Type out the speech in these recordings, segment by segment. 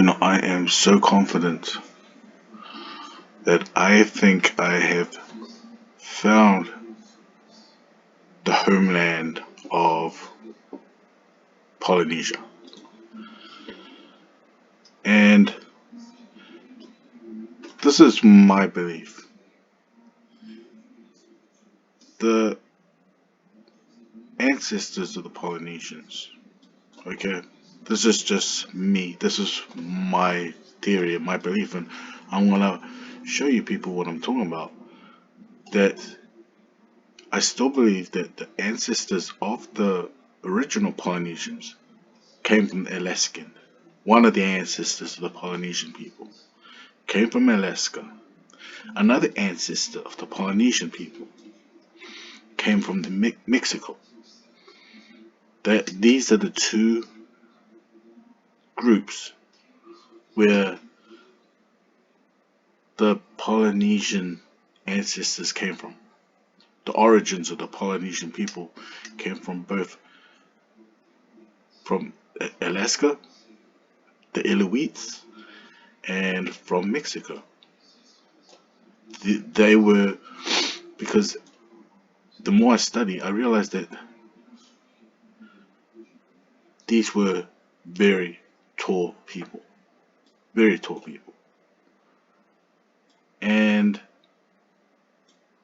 I am so confident that I think I have found the homeland of Polynesia. And this is my belief. The ancestors of the Polynesians, okay? This is just me. This is my theory and my belief, and I'm gonna show you people what I'm talking about. That I still believe that the ancestors of the original Polynesians came from Alaskan. One of the ancestors of the Polynesian people came from Alaska. Another ancestor of the Polynesian people came from Mexico. These are the two groups where the Polynesian ancestors came from. The origins of the Polynesian people came from both from Alaska, the Inuits, and from Mexico. They were, because the more I study, I realized that these were very tall people. Very tall people. And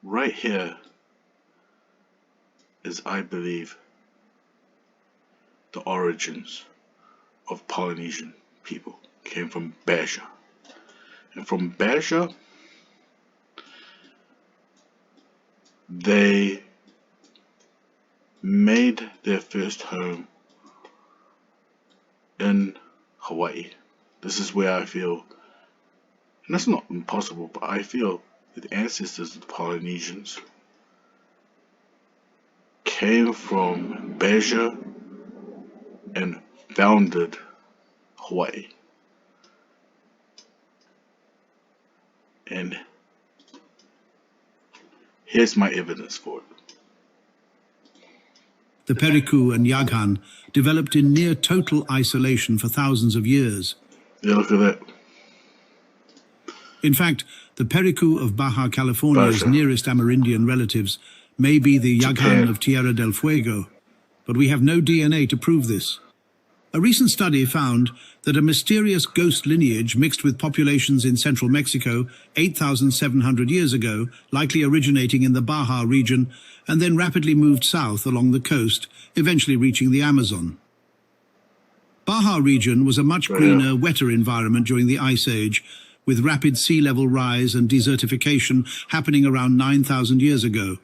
right here is, I believe, the origins of Polynesian people came from Baja. And from Baja, they made their first home in Hawaii. This is where I feel, and that's not impossible, but I feel that the ancestors of the Polynesians came from Baja and founded Hawaii. And here's my evidence for it. The Periku and Yaghan developed in near total isolation for thousands of years. Yeah, look at that. In fact, the Periku of Baja California's nearest Amerindian relatives may be the Yaghan of Tierra del Fuego, but we have no DNA to prove this. A recent study found that a mysterious ghost lineage mixed with populations in central Mexico 8,700 years ago, likely originating in the Baja region, and then rapidly moved south along the coast, eventually reaching the Amazon. Baja region was a much greener, wetter environment during the Ice Age, with rapid sea level rise and desertification happening around 9,000 years ago.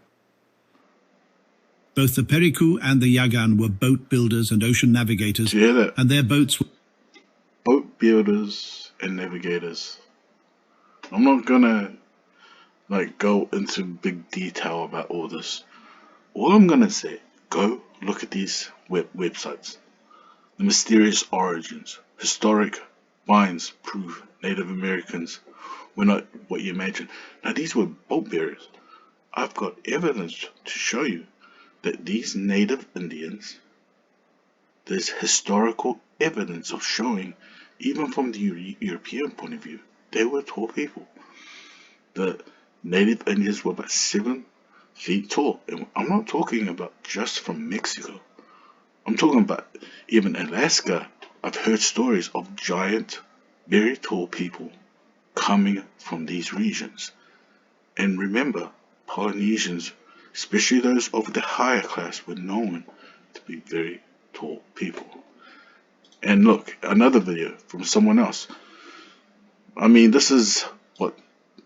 Both the Periku and the Yaghan were boat builders and ocean navigators, and their boats were boat builders and navigators. I'm not gonna go into big detail about all this. All I'm gonna say, go look at these websites. The mysterious origins, historic finds prove Native Americans were not what you imagine. Now these were boat builders. I've got evidence to show you that these native Indians, there's historical evidence of showing, even from the European point of view, they were tall people. The native Indians were about 7 feet tall. And I'm not talking about just from Mexico. I'm talking about even Alaska. I've heard stories of giant, very tall people coming from these regions. And remember, Polynesians, especially those of the higher class, were known to be very tall people. And look, another video from someone else. I mean, this is what,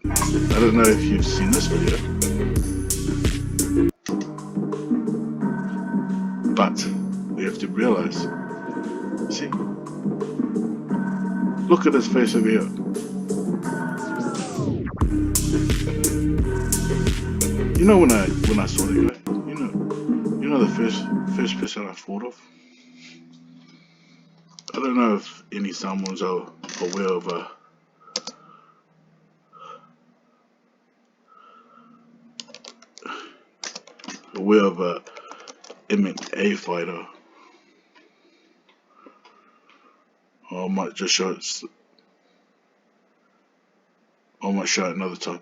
I don't know if you've seen this video, but we have to realize, see, look at his face over here. You know, when I saw that guy, you know the first person I thought of. I don't know if someone's aware of a MMA fighter. Or I might just show it. I might show it another time.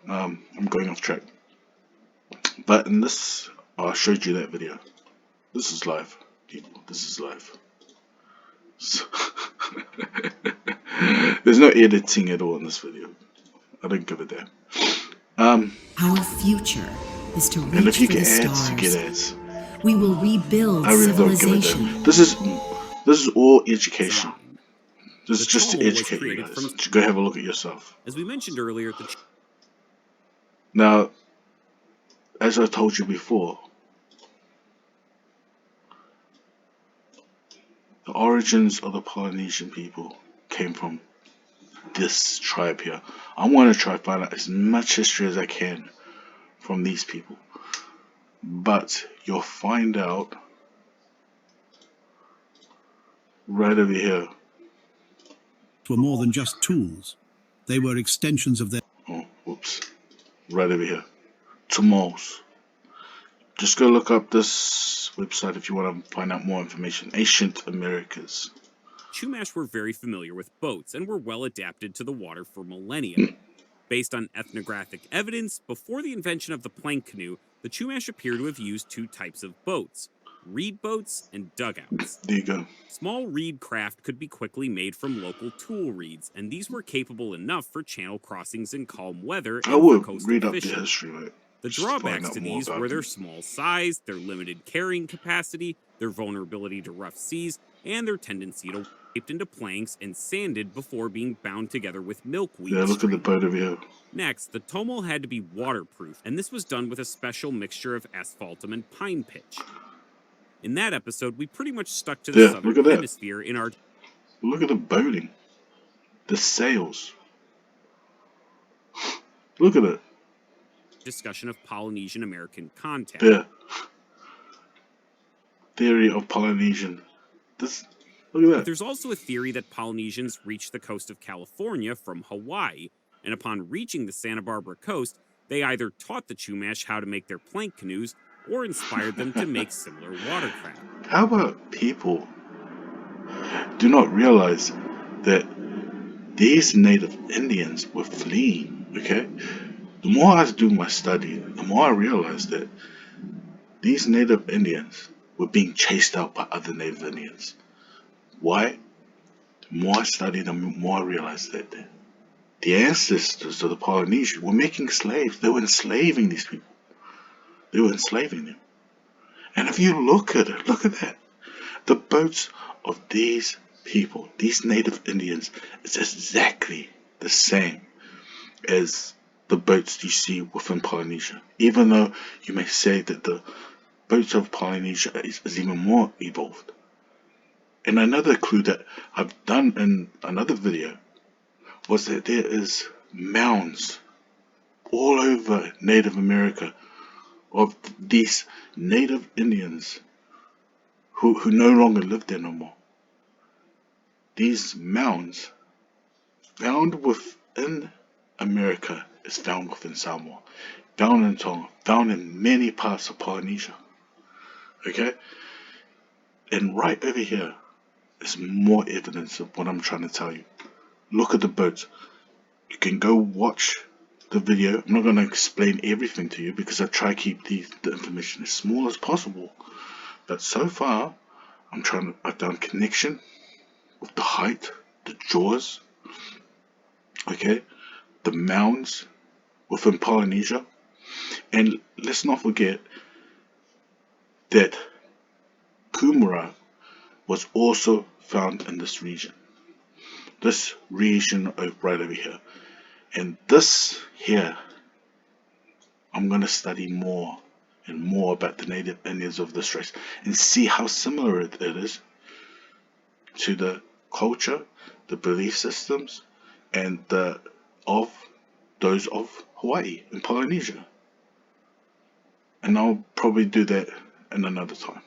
I'm going off track. But in this, I showed you that video. This is live, people. This is live. So there's no editing at all in this video. I don't give a damn. Our future is to And if reach you for get the ads, you get stars. ads. We will rebuild I really don't give a civilization. damn. This is all education. Design. This The is just to TOML was educate you created guys. from, Go have a look at yourself. as we mentioned earlier, the Now, as I told you before, the origins of the Polynesian people came from this tribe here. I want to try to find out as much history as I can from these people. But you'll find out right over here. Were more than just tools. They were extensions of their... Oh, whoops. Right over here. Tamals. Just go look up this website if you want to find out more information. Ancient Americas. Chumash were very familiar with boats and were well adapted to the water for millennia. Based on ethnographic evidence, before the invention of the plank canoe, the Chumash appear to have used two types of boats, reed boats and dugouts. There you go. Small reed craft could be quickly made from local tool reeds, and these were capable enough for channel crossings in calm weather and I for will coastal read up the fishing. history, mate. The Just find drawbacks out to more these about were their them. small size, their limited carrying capacity, their vulnerability to rough seas, and their tendency to shaped into planks and sanded before being bound together with milkweed Yeah, look at the string. boat over here. Next, the TOML had to be waterproof, and this was done with a special mixture of asphaltum and pine pitch. In that episode, we pretty much stuck to the Yeah, look southern at that. hemisphere in our Look at the boating. The sails. Look at it. discussion of Polynesian American contact. There. Theory of Polynesian. This. Look at But that. there's also a theory that Polynesians reached the coast of California from Hawaii, and upon reaching the Santa Barbara coast, they either taught the Chumash how to make their plank canoes or inspired them to make similar watercraft. How about people do not realize that these native Indians were fleeing, okay? The more I do my study, the more I realize that these native Indians were being chased out by other native Indians. Why? The more I study, the more I realize that the ancestors of the Polynesians were making slaves. They were enslaving these people. They were enslaving them. And if you look at it, look at that. The boats of these people, these native Indians, is exactly the same as the boats you see within Polynesia. Even though you may say that the boats of Polynesia is even more evolved. And another clue that I've done in another video was that there is mounds all over Native America of these native Indians who no longer live there no more. These mounds found within America is found within Samoa, found in Tonga, found in many parts of Polynesia. Okay? And right over here is more evidence of what I'm trying to tell you. Look at the boats. You can go watch the video. I'm not going to explain everything to you because I try to keep the information as small as possible. But so far, I've done connection with the height, the jaws, okay, the mounds within Polynesia. And let's not forget that Kumara was also found in this region. This region right over here. And this here, I'm going to study more and more about the native Indians of this race and see how similar it is to the culture, the belief systems, and those of Hawaii and Polynesia. And I'll probably do that in another time.